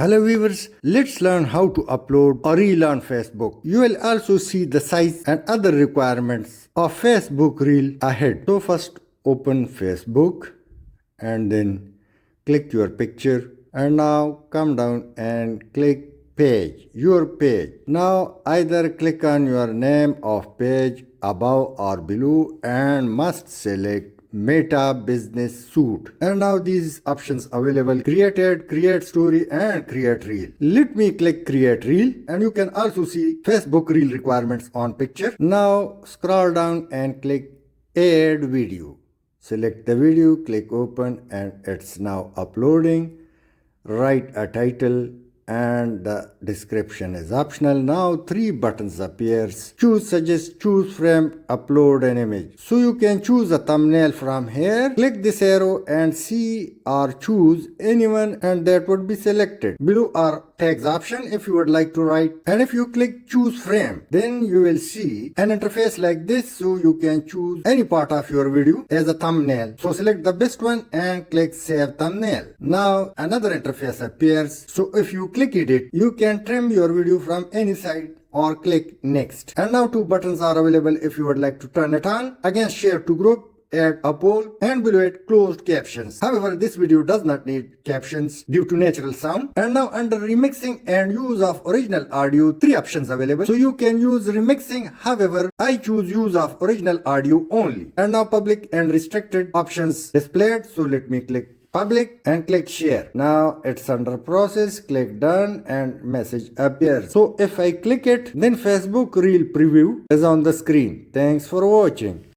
Hello viewers, let's learn how to upload a reel on Facebook. You will also see the size and other requirements of Facebook reel ahead. So first open Facebook and then click your picture and now come down and click page, your page. Now either click on your name of page above or below and must select Meta Business Suite. And now these options available: created, create story and create reel. Let me click create reel and you can also see Facebook reel requirements on picture. Now scroll down and click add video. Select the video, click open and it's now uploading. Write a title and the description is optional. Now three buttons appears: choose, suggest, choose frame, upload an image. So you can choose a thumbnail from here. Click this arrow and see or choose anyone and that would be selected. Below are tags option if you would like to write, and if you click choose frame then you will see an interface like this, so you can choose any part of your video as a thumbnail. So select the best one and click save thumbnail. Now another interface appears, so if you click edit you can trim your video from any side or click next. And now two buttons are available if you would like to turn it on. Again, share to group, add a poll, and below it closed captions. However, this video does not need captions due to natural sound. And now under remixing and use of original audio, three options available. So you can use remixing. However, I choose use of original audio only. And now public and restricted options displayed. So let me click public and click share. Now it's under process. Click done and message appears. So if I click it, then Facebook reel preview is on the screen. Thanks for watching.